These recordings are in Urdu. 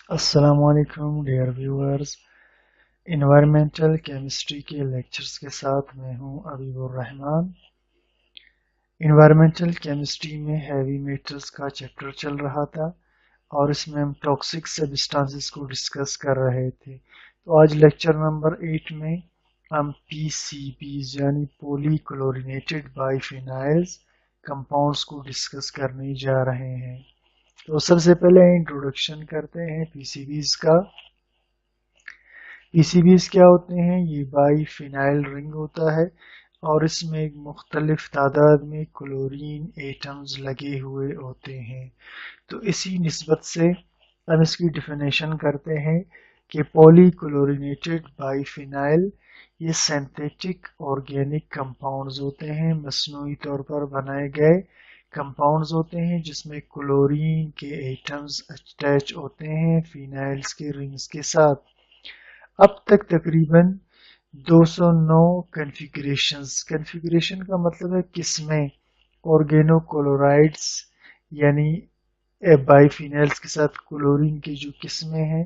السلام علیکم ڈیئر ویورز، انوائرمنٹل کیمسٹری کے لیکچرز کے ساتھ میں ہوں عبیب الرحمن۔ انوائرمنٹل کیمسٹری میں ہیوی میٹلز کا چیپٹر چل رہا تھا اور اس میں ہم ٹاکسک سبسٹانسز کو ڈسکس کر رہے تھے۔ تو آج لیکچر نمبر 8 میں ہم پی سی بیز یعنی پولی کلورینیٹڈ بائی فینائلز کمپاؤنڈز کو ڈسکس کرنے جا رہے ہیں۔ تو سب سے پہلے انٹروڈکشن کرتے ہیں پی سی بیز کا۔ پی سی بیز کیا ہوتے ہیں؟ یہ بائی فینائل رنگ ہوتا ہے اور اس میں ایک مختلف تعداد میں کلورین ایٹمز لگے ہوئے ہوتے ہیں۔ تو اسی نسبت سے ہم اس کی ڈیفینیشن کرتے ہیں کہ پولی کلورینیٹڈ بائی فینائل یہ سینتھیٹک آرگینک کمپاؤنڈز ہوتے ہیں، مصنوعی طور پر بنائے گئے کمپاؤنڈز ہوتے ہیں جس میں کلورین کے ایٹمز اٹیچ ہوتے ہیں فینائلز کے رنگز کے ساتھ۔ اب تک تقریباً 209 کنفیگریشن کا مطلب ہے قسمیں آرگینو کلورائڈز یعنی بائی فینائلز کے ساتھ کلورین کی جو قسمیں ہیں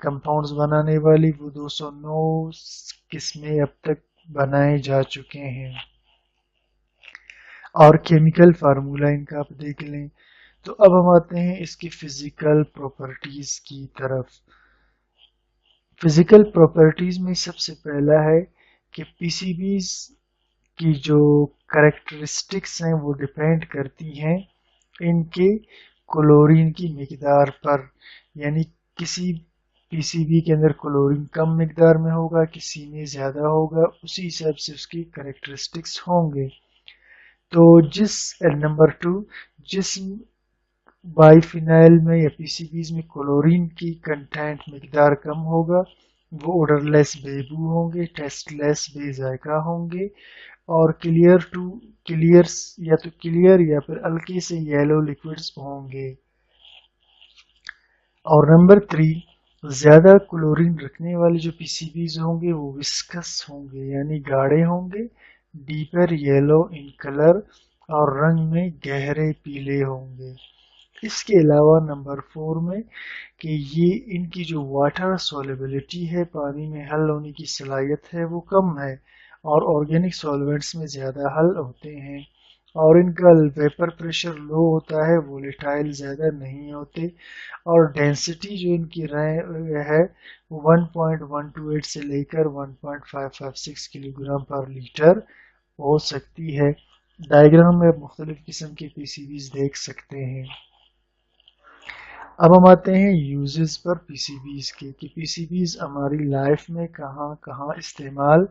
کمپاؤنڈز بنانے والی، وہ 209 قسمیں اب تک بنائے جا چکے ہیں اور کیمیکل فارمولا ان کا آپ دیکھ لیں۔ تو اب ہم آتے ہیں اس کی فزیکل پراپرٹیز کی طرف۔ فزیکل پراپرٹیز میں سب سے پہلا ہے کہ پی سی بیز کی جو کریکٹرسٹکس ہیں وہ ڈیپینڈ کرتی ہیں ان کے کلورین کی مقدار پر، یعنی کسی پی سی بی کے اندر کلورین کم مقدار میں ہوگا، کسی میں زیادہ ہوگا، اسی حساب سے اس کی کریکٹرسٹکس ہوں گے۔ تو نمبر 2 جس بائی فینائل میں یا پی سی بیز میں کلورین کی کنٹینٹ مقدار کم ہوگا وہ اوڈر لیس بے بو ہوں گے، ٹیسٹ لیس بے ذائقہ ہوں گے اور کلیئر یا پھر ہلکے سے یلو لیکوڈز ہوں گے۔ اور نمبر 3 زیادہ کلورین رکھنے والے جو پی سی بیز ہوں گے وہ وسکس ہوں گے یعنی گاڑے ہوں گے، ڈیپر یلو ان کلر اور رنگ میں گہرے پیلے ہوں گے۔ اس کے علاوہ نمبر 4 میں کہ یہ ان کی جو واٹر سولیبلٹی ہے، پانی میں حل ہونے کی صلاحیت ہے، وہ کم ہے اور آرگینک سولونٹس میں زیادہ حل ہوتے ہیں اور ان کا ویپر پریشر لو ہوتا ہے، وولیٹائل زیادہ نہیں ہوتے اور ڈینسٹی جو ان کی ہے وہ 1.128 سے لے کر 1.556 کلو گرام پر لیٹر ہو سکتی ہے۔ ڈائیگرام میں مختلف قسم کے پی سی بیز دیکھ سکتے ہیں۔ اب ہم آتے ہیں یوزز پر پی سی بیز کے کہ پی سی بیز ہماری لائف میں کہاں کہاں استعمال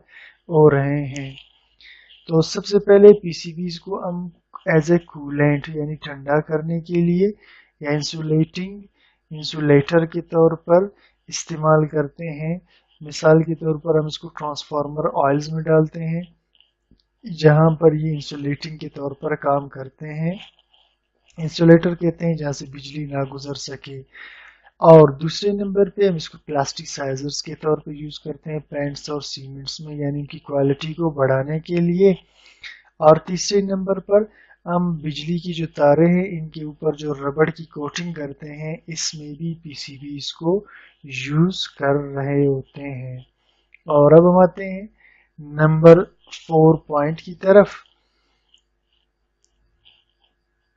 ہو رہے ہیں۔ تو سب سے پہلے پی سی بیز کو ہم ایز اے کولینٹ یعنی ٹھنڈا کرنے کے لیے یا انسولیٹر کے طور پر استعمال کرتے ہیں۔ مثال کے طور پر ہم اس کو ٹرانسفارمر آئلز میں ڈالتے ہیں جہاں پر یہ انسولیٹنگ کے طور پر کام کرتے ہیں۔ انسولیٹر کہتے ہیں جہاں سے بجلی نہ گزر سکے۔ اور دوسرے نمبر پہ ہم اس کو پلاسٹیسائزرز کے طور پہ یوز کرتے ہیں پینٹس اور سیمنٹس میں یعنی ان کی کوالٹی کو بڑھانے کے لیے۔ اور تیسرے نمبر پر ہم بجلی کی جو تاریں ہیں ان کے اوپر جو ربڑ کی کوٹنگ کرتے ہیں، اس میں بھی پی سی بی اس کو یوز کر رہے ہوتے ہیں۔ اور اب ہم آتے ہیں نمبر 4 پوائنٹ کی طرف،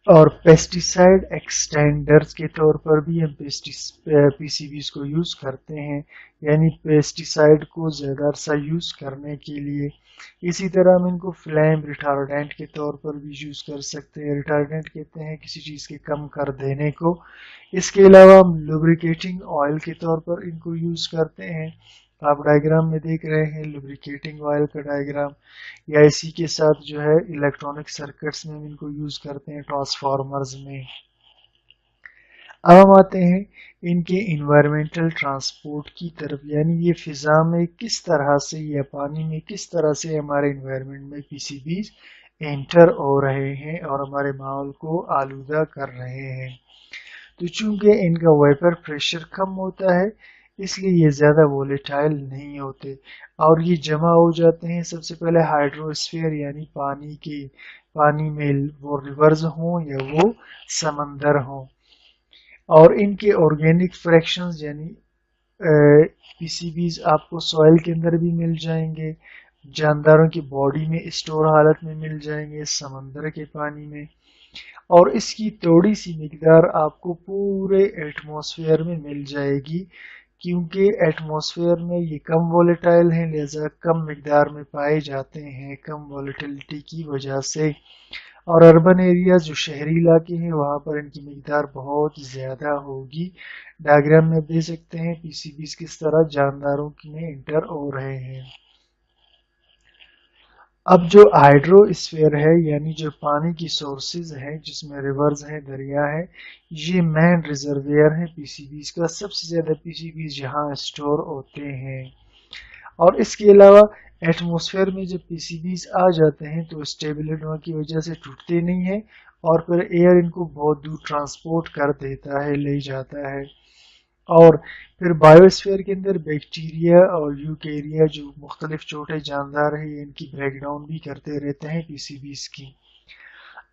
اور پیسٹیسائڈ ایکسٹینڈرز کے طور پر بھی ہم پی سی بیز کو یوز کرتے ہیں یعنی پیسٹیسائڈ کو زیادہ عرصہ یوز کرنے کے لیے۔ اسی طرح ہم ان کو فلیم ریٹارڈنٹ کے طور پر بھی یوز کر سکتے ہیں۔ ریٹارڈنٹ کہتے ہیں کسی چیز کے کم کر دینے کو۔ اس کے علاوہ ہم لوبریکیٹنگ آئل کے طور پر ان کو یوز کرتے ہیں۔ آپ ڈائیگرام میں دیکھ رہے ہیں لوبریکیٹنگ آئل کا ڈائیگرام، یا اسی کے ساتھ جو ہے الیکٹرانک سرکٹس میں ان کو یوز کرتے ہیں ٹرانسفارمرز میں۔ اب ہم آتے ہیں ان کے انوائرمنٹل ٹرانسپورٹ کی طرف، یعنی یہ فضا میں کس طرح سے یا پانی میں کس طرح سے ہمارے انوائرمنٹ میں پی سی بیز انٹر ہو رہے ہیں اور ہمارے ماحول کو آلودہ کر رہے ہیں۔ تو چونکہ ان کا ویپر پریشر کم ہوتا ہے اس لیے یہ زیادہ وولیٹائل نہیں ہوتے اور یہ جمع ہو جاتے ہیں سب سے پہلے ہائیڈروسفیئر یعنی پانی میں، وہ ریورز ہوں یا وہ سمندر ہوں، اور ان کے آرگینک فریکشنز یعنی پی سی بیز آپ کو سوائل کے اندر بھی مل جائیں گے، جانداروں کی باڈی میں اسٹور حالت میں مل جائیں گے، سمندر کے پانی میں، اور اس کی تھوڑی سی مقدار آپ کو پورے ایٹماسفیئر میں مل جائے گی، کیونکہ ایٹماسفیئر میں یہ کم وولیٹائل ہیں لہذا کم مقدار میں پائے جاتے ہیں کم وولیٹیلٹی کی وجہ سے، اور اربن ایریاز جو شہری علاقے ہیں وہاں پر ان کی مقدار بہت زیادہ ہوگی۔ ڈائیگرام میں دیکھ سکتے ہیں پی سی بیز کس طرح جانداروں میں انٹر ہو رہے ہیں۔ اب جو ہائیڈرو اسفیئر ہے یعنی جو پانی کی سورسز ہیں جس میں ریورز ہیں، دریا ہے، یہ مین ریزرویئر ہیں پی سی بیز کا، سب سے زیادہ پی سی بیز یہاں اسٹور ہوتے ہیں۔ اور اس کے علاوہ ایٹماسفیئر میں جب پی سی بیز آ جاتے ہیں تو اسٹیبلٹی کی وجہ سے ٹوٹتے نہیں ہیں اور پھر ایئر ان کو بہت دور ٹرانسپورٹ کر دیتا ہے، لے جاتا ہے، اور پھر بایوسفیئر کے اندر بیکٹیریا اور یوکیریا جو مختلف چھوٹے جاندار ہیں ان کی بریک ڈاؤن بھی کرتے رہتے ہیں پی سی بیز کی۔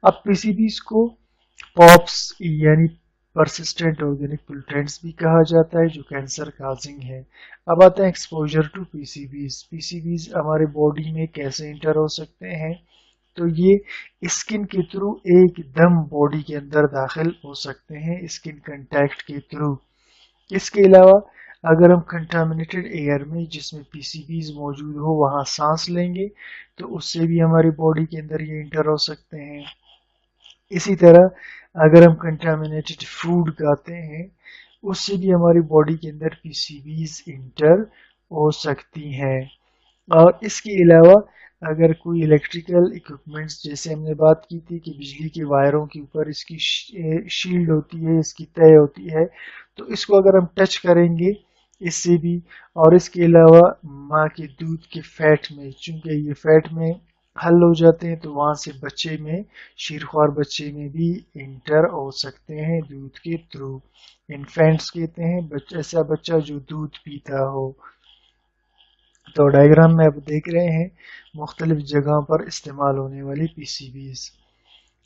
اب پی سی بیز کو پاپس یعنی پرسسٹنٹ آرگینک پولوٹینٹس بھی کہا جاتا ہے جو کینسر کازنگ ہے۔ اب آتے ہیں ایکسپوجر ٹو پی سی بیز۔ پی سی بیز ہمارے باڈی میں کیسے انٹر ہو سکتے ہیں؟ تو یہ اسکن کے تھرو ایک دم باڈی کے اندر داخل ہو سکتے ہیں، اسکن کنٹیکٹ کے تھرو۔ اس کے علاوہ اگر ہم کنٹامنیٹڈ ایئر میں جس میں پی سی بیز موجود ہو وہاں سانس لیں گے تو اس سے بھی ہماری باڈی کے اندر یہ انٹر ہو سکتے ہیں۔ اسی طرح اگر ہم کنٹامنیٹڈ فوڈ کھاتے ہیں اس سے بھی ہماری باڈی کے اندر پی سی بیز انٹر ہو سکتی ہیں۔ اور اس کے علاوہ اگر کوئی الیکٹریکل اکوپمنٹس، جیسے ہم نے بات کی تھی کہ بجلی کے وائروں کے اوپر اس کی شیلڈ ہوتی ہے، اس کی تہ ہوتی ہے، تو اس کو اگر ہم ٹچ کریں گے اس سے بھی، اور اس کے علاوہ ماں کے دودھ کے فیٹ میں، چونکہ یہ فیٹ میں حل ہو جاتے ہیں تو وہاں سے بچے میں، شیرخوار بچے میں بھی انٹر ہو سکتے ہیں دودھ کے تھرو۔ انفینٹس کہتے ہیں ایسا بچہ جو دودھ پیتا ہو۔ تو ڈائیگرام میں آپ دیکھ رہے ہیں مختلف جگہوں پر استعمال ہونے والی پی سی بیز۔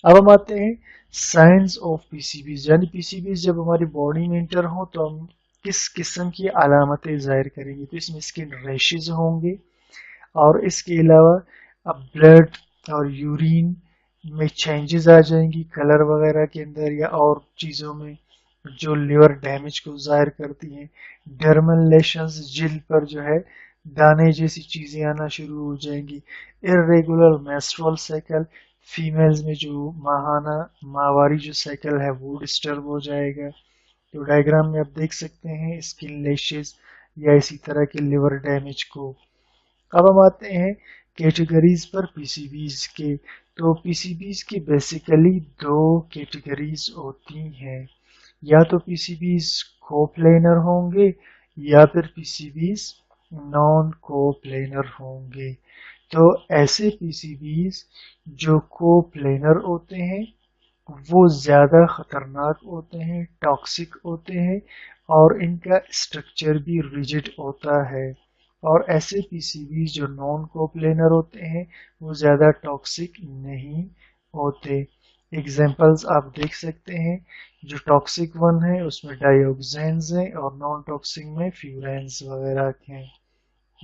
اب ہم آتے ہیں سائنس آف پی سی بیز، یعنی پی سی بیز جب ہماری باڈی میں انٹر ہوں تو ہم کس قسم کی علامتیں ظاہر کریں گے؟ تو اس میں اسکن ریشز ہوں گے، اور اس کے علاوہ اب بلڈ اور یورین میں چینجز آ جائیں گی کلر وغیرہ کے اندر یا اور چیزوں میں جو لیور ڈیمیج کو ظاہر کرتی ہیں۔ ڈرمل لیشنز، جلد پر جو ہے دانے جیسی چیزیں آنا شروع ہو جائیں گی۔ ارریگولر میسٹرول سائیکل، فیمیلز میں جو ماہانہ ماہواری جو سائیکل ہے وہ ڈسٹرب ہو جائے گا۔ تو ڈائیگرام میں آپ دیکھ سکتے ہیں اسکن لیشز یا اسی طرح کے لیور ڈیمیج کو۔ اب ہم آتے ہیں کیٹیگریز پر پی سی بیز کے۔ تو پی سی بیز کی بیسیکلی دو کیٹیگریز ہوتی ہیں، یا تو پی سی بیز کو پلینر ہوں گے یا پھر پی سی بیز نان کو پلینر ہوں گے۔ تو ایسے پی سی بیز جو کو پلینر ہوتے ہیں وہ زیادہ خطرناک ہوتے ہیں، ٹاکسک ہوتے ہیں، اور ان کا اسٹرکچر بھی ریجڈ ہوتا ہے، اور ایسے پی سی بیز جو نان کو پلینر ہوتے ہیں وہ زیادہ ٹاکسک نہیں ہوتے۔ ایگزامپلز آپ دیکھ سکتے ہیں، جو ٹاکسک ون ہے اس میں ڈائی آکسینز ہیں اور نان ٹاکسک میں فیورینز وغیرہ ہیں،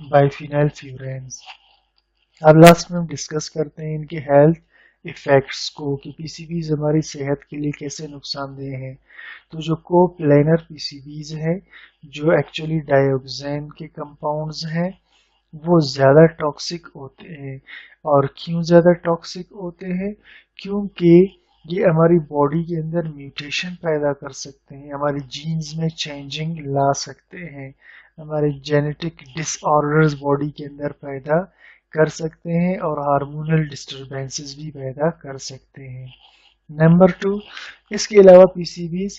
بائی فینائل فیورینز۔ اب لاسٹ میں ہم ڈسکس کرتے ہیں ان کے ہیلتھ ایفیکٹس کو کہ پی سی بیز ہماری صحت کے لیے کیسے نقصان دہ ہیں۔ تو جو کو پلینر پی سی بیز ہے جو ایکچولی ڈائی آکسین کے کمپاؤنڈز ہیں وہ زیادہ ٹاکسک ہوتے ہیں، اور کیوں زیادہ ٹاکسک ہوتے ہیں؟ کیونکہ یہ ہماری باڈی کے اندر میوٹیشن پیدا کر سکتے ہیں، ہماری جینز میں چینجنگ لا سکتے ہیں، ہمارے جینیٹک ڈس آرڈرز باڈی کے اندر پیدا کر سکتے ہیں، اور ہارمونل ڈسٹربینسز بھی پیدا کر سکتے ہیں۔ نمبر 2، اس کے علاوہ پی سی بیز